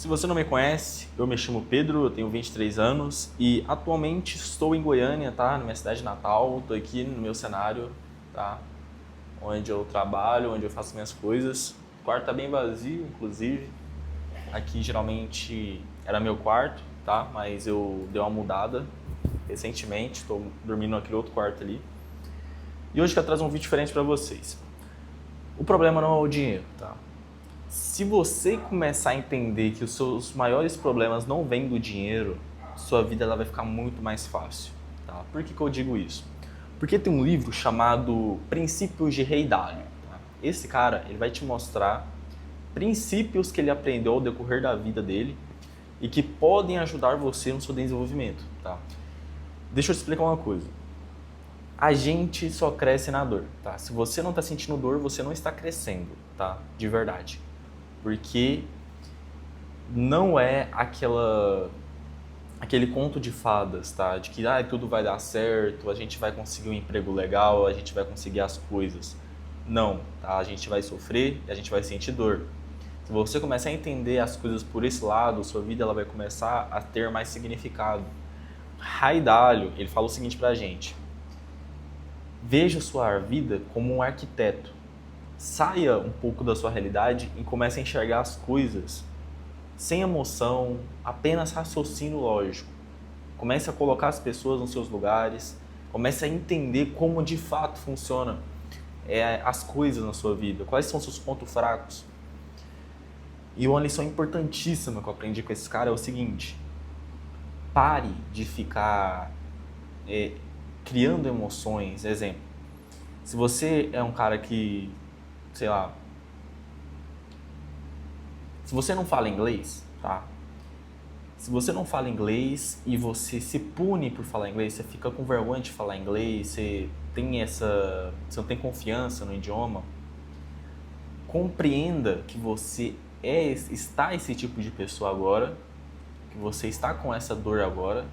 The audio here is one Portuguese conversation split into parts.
Se você não me conhece, eu me chamo Pedro, eu tenho 23 anos e atualmente estou em Goiânia, tá? Na minha cidade natal, estou aqui no meu cenário, tá? Onde eu trabalho, onde eu faço minhas coisas. O quarto tá bem vazio, inclusive. Aqui geralmente era meu quarto, tá? Mas eu dei uma mudada recentemente, estou dormindo naquele outro quarto ali. E hoje eu quero trazer um vídeo diferente para vocês. O problema não é o dinheiro, tá? Se você começar a entender que os seus maiores problemas não vêm do dinheiro, sua vida ela vai ficar muito mais fácil. Tá? Por que eu digo isso? Porque tem um livro chamado Princípios de Rei Dalio. Tá? Esse cara ele vai te mostrar princípios que ele aprendeu ao decorrer da vida dele e que podem ajudar você no seu desenvolvimento. Tá? Deixa eu te explicar uma coisa. A gente só cresce na dor. Tá? Se você não está sentindo dor, você não está crescendo, tá? De verdade. Porque não é aquele conto de fadas, tá? De que tudo vai dar certo, a gente vai conseguir um emprego legal, a gente vai conseguir as coisas. Não, tá? A gente vai sofrer e a gente vai sentir dor. Se você começar a entender as coisas por esse lado, sua vida ela vai começar a ter mais significado. Ray Dalio, ele fala o seguinte pra gente: veja sua vida como um arquiteto. Saia um pouco da sua realidade e comece a enxergar as coisas sem emoção, apenas raciocínio lógico. Comece a colocar as pessoas nos seus lugares, comece a entender como de fato funciona as coisas na sua vida, quais são os seus pontos fracos. E uma lição importantíssima que eu aprendi com esse cara é o seguinte: pare de ficar criando emoções. Exemplo, se você é um cara que, sei lá, se você não fala inglês, tá? Se você não fala inglês e você se pune por falar inglês, você fica com vergonha de falar inglês, você não tem confiança no idioma, compreenda que você está esse tipo de pessoa agora, que você está com essa dor agora,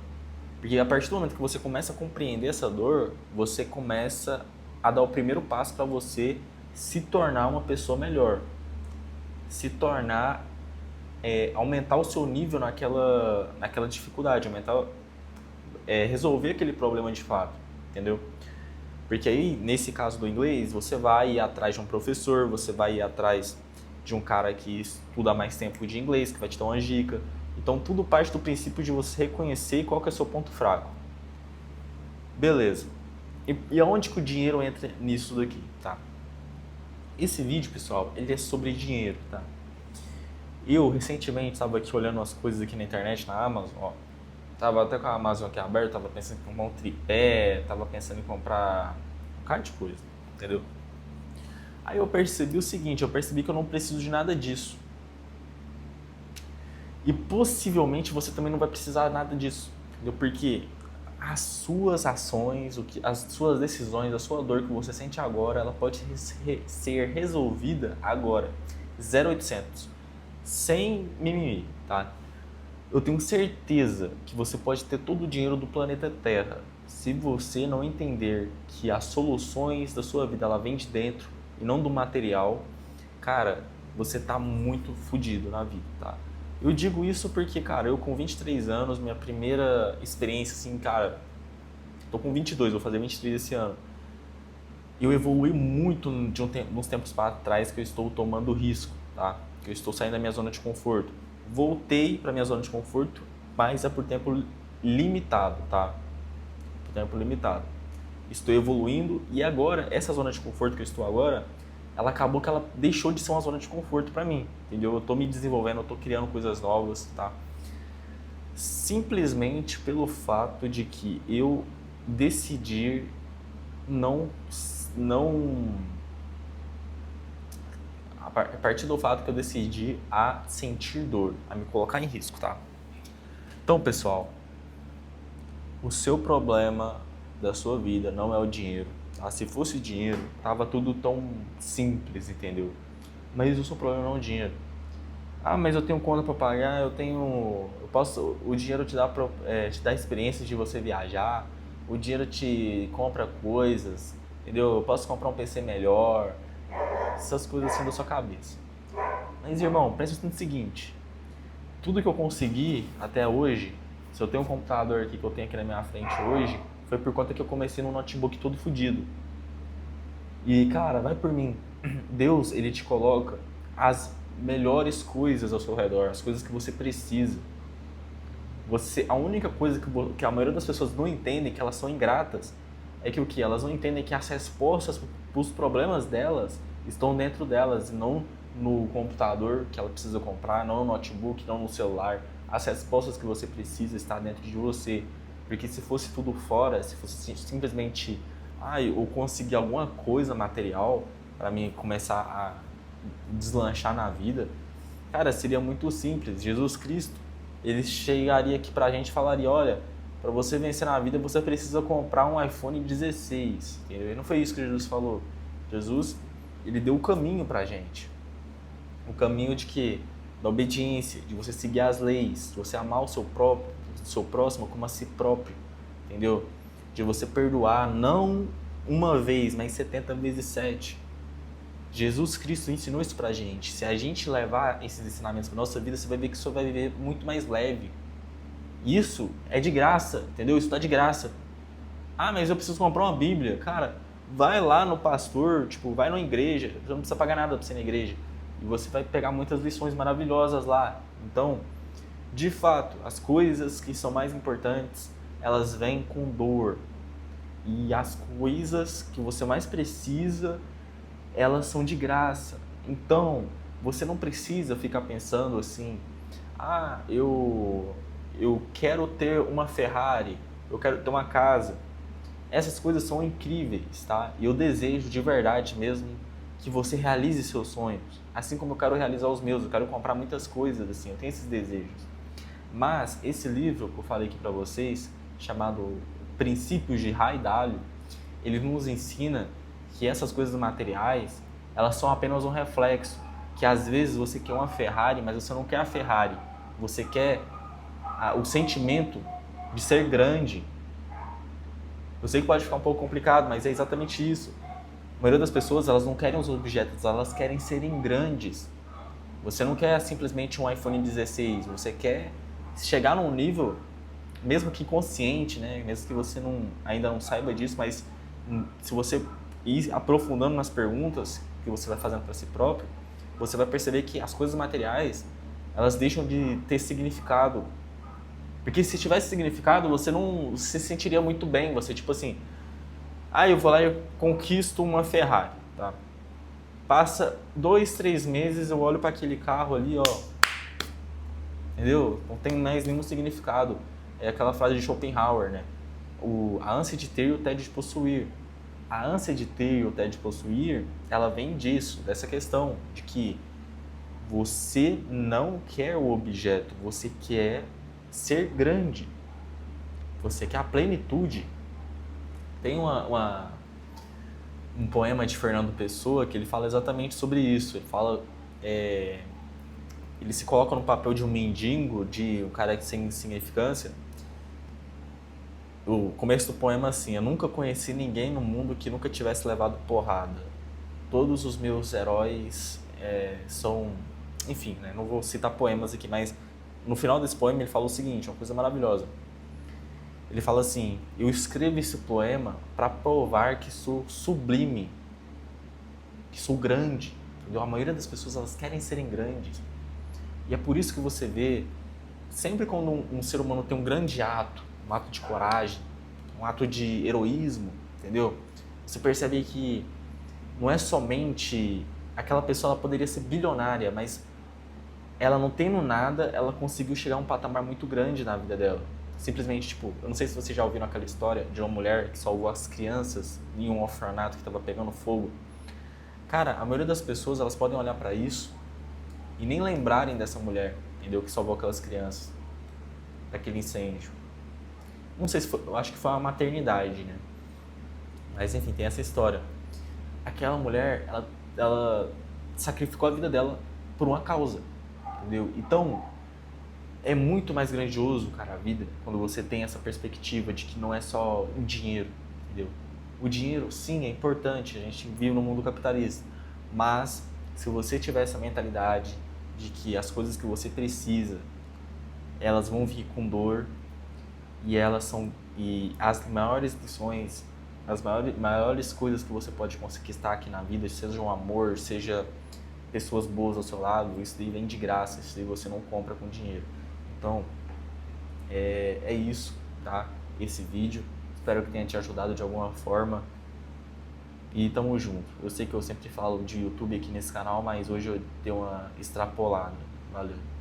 porque a partir do momento que você começa a compreender essa dor, você começa a dar o primeiro passo para você se tornar uma pessoa melhor, se tornar aumentar o seu nível naquela dificuldade, resolver aquele problema de fato, entendeu? Porque aí, nesse caso do inglês, você vai ir atrás de um professor, você vai ir atrás de um cara que estuda mais tempo de inglês, que vai te dar uma dica. Então, tudo parte do princípio de você reconhecer qual que é o seu ponto fraco. Beleza. E aonde que o dinheiro entra nisso daqui, tá? Esse vídeo, pessoal, ele é sobre dinheiro, tá? Eu, recentemente, estava aqui olhando as coisas aqui na internet, na Amazon, ó. Tava até com a Amazon aqui aberta, tava pensando em comprar um tripé, tava pensando em comprar um cara de coisa, entendeu? Aí eu percebi o seguinte, eu percebi que eu não preciso de nada disso. E possivelmente você também não vai precisar nada disso, entendeu? Porque as suas ações, as suas decisões, a sua dor que você sente agora, ela pode ser resolvida agora. 0800. Sem mimimi, tá? Eu tenho certeza que você pode ter todo o dinheiro do planeta Terra. Se você não entender que as soluções da sua vida ela vem de dentro e não do material, cara, você tá muito fodido na vida, tá? Eu digo isso porque, cara, eu com 23 anos, minha primeira experiência assim, cara, tô com 22, vou fazer 23 esse ano. Eu evolui muito de uns tempos para trás que eu estou tomando risco, tá? Que eu estou saindo da minha zona de conforto. Voltei para minha zona de conforto, mas é por tempo limitado, tá? Por tempo limitado. Estou evoluindo e agora, essa zona de conforto que eu estou agora, ela acabou que ela deixou de ser uma zona de conforto para mim, entendeu? Eu estou me desenvolvendo, eu estou criando coisas novas, tá? Simplesmente pelo fato de que eu decidi não a partir do fato que eu decidi a sentir dor, a me colocar em risco, tá? Então, pessoal, o seu problema da sua vida não é o dinheiro, tá? Se fosse o dinheiro, tava tudo tão simples, entendeu? Mas o seu problema não é o dinheiro. Mas eu tenho conta para pagar, o dinheiro te dá experiências de você viajar, o dinheiro te compra coisas, entendeu? Eu posso comprar um PC melhor, essas coisas assim da sua cabeça. Mas, irmão, pensa no seguinte: tudo que eu consegui até hoje, se eu tenho um computador aqui que eu tenho aqui na minha frente hoje, foi por conta que eu comecei num notebook todo fodido. E, cara, vai por mim. Deus, ele te coloca as melhores coisas ao seu redor, as coisas que você precisa. A única coisa que a maioria das pessoas não entendem, que elas são ingratas, é que o que? Elas não entendem que as respostas para os problemas delas estão dentro delas e não no computador que ela precisa comprar, não no notebook, não no celular. As respostas que você precisa estão dentro de você. Porque se fosse tudo fora, se fosse simplesmente eu conseguir alguma coisa material para mim começar a deslanchar na vida, cara, seria muito simples. Jesus Cristo, ele chegaria aqui pra gente e falaria, olha, para você vencer na vida, você precisa comprar um iPhone 16. Entendeu? E não foi isso que Jesus falou. Jesus, ele deu o caminho pra gente. O caminho de quê? Da obediência, de você seguir as leis, de você amar o seu próximo como a si próprio. Entendeu? De você perdoar, não uma vez, mas 70 vezes 7. Jesus Cristo ensinou isso pra gente. Se a gente levar esses ensinamentos pra nossa vida, você vai ver que você vai viver muito mais leve. Isso é de graça, entendeu? Isso tá de graça. Mas eu preciso comprar uma Bíblia. Cara, vai lá no pastor, vai na igreja. Você não precisa pagar nada pra você ir na igreja. E você vai pegar muitas lições maravilhosas lá. Então, de fato, as coisas que são mais importantes, elas vêm com dor. E as coisas que você mais precisa, elas são de graça. Então, você não precisa ficar pensando assim, eu quero ter uma Ferrari, eu quero ter uma casa. Essas coisas são incríveis, tá? E eu desejo de verdade mesmo que você realize seus sonhos. Assim como eu quero realizar os meus, eu quero comprar muitas coisas, assim, eu tenho esses desejos. Mas esse livro que eu falei aqui pra vocês, chamado Princípios de Ray Dalio, ele nos ensina que essas coisas materiais, elas são apenas um reflexo. Que às vezes você quer uma Ferrari, mas você não quer a Ferrari. Você quer o sentimento de ser grande. Eu sei que pode ficar um pouco complicado, mas é exatamente isso. A maioria das pessoas, elas não querem os objetos, elas querem serem grandes. Você não quer simplesmente um iPhone 16, você quer chegar num nível, mesmo que inconsciente, né? Mesmo que você ainda não saiba disso, mas se você ir aprofundando nas perguntas que você vai fazendo para si próprio, você vai perceber que as coisas materiais, elas deixam de ter significado. Porque se tivesse significado, você não se sentiria muito bem. Você, assim, eu vou lá e conquisto uma Ferrari, tá? Passa 2, 3 meses, eu olho para aquele carro ali, ó. Entendeu? Não tem mais nenhum significado. É aquela frase de Schopenhauer, né? A ânsia de ter e o tédio de possuir. A ânsia de ter e o tédio de possuir, ela vem disso, dessa questão de que você não quer o objeto, você quer ser grande. Você quer a plenitude. Tem um poema de Fernando Pessoa que ele fala exatamente sobre isso. Ele fala... ele se coloca no papel de um mendigo, de um cara sem significância. O começo do poema é assim: eu nunca conheci ninguém no mundo que nunca tivesse levado porrada. Todos os meus heróis são... Enfim, né? Não vou citar poemas aqui, mas no final desse poema ele fala o seguinte, uma coisa maravilhosa. Ele fala assim: eu escrevo esse poema para provar que sou sublime, que sou grande. Entendeu? A maioria das pessoas, elas querem serem grandes. E é por isso que você vê, sempre quando um ser humano tem um grande ato, um ato de coragem, um ato de heroísmo, entendeu? Você percebe que não é somente aquela pessoa, ela poderia ser bilionária, mas ela não tendo nada, ela conseguiu chegar a um patamar muito grande na vida dela. Simplesmente, eu não sei se vocês já ouviram aquela história de uma mulher que salvou as crianças em um orfanato que estava pegando fogo. Cara, a maioria das pessoas, elas podem olhar para isso e nem lembrarem dessa mulher, entendeu? Que salvou aquelas crianças daquele incêndio. Não sei se foi, eu acho que foi uma maternidade, né? Mas enfim, tem essa história. Aquela mulher, ela sacrificou a vida dela por uma causa, entendeu? Então, é muito mais grandioso, cara, a vida, quando você tem essa perspectiva de que não é só o dinheiro, entendeu? O dinheiro, sim, é importante, a gente vive no mundo capitalista, mas se você tiver essa mentalidade de que as coisas que você precisa, elas vão vir com dor e elas são e as maiores lições, as maiores coisas que você pode conquistar aqui na vida, seja um amor, seja pessoas boas ao seu lado, isso daí vem de graça, isso daí você não compra com dinheiro. Então, é isso, tá? Esse vídeo. Espero que tenha te ajudado de alguma forma. E tamo junto. Eu sei que eu sempre falo de YouTube aqui nesse canal, mas hoje eu dei uma extrapolada. Valeu.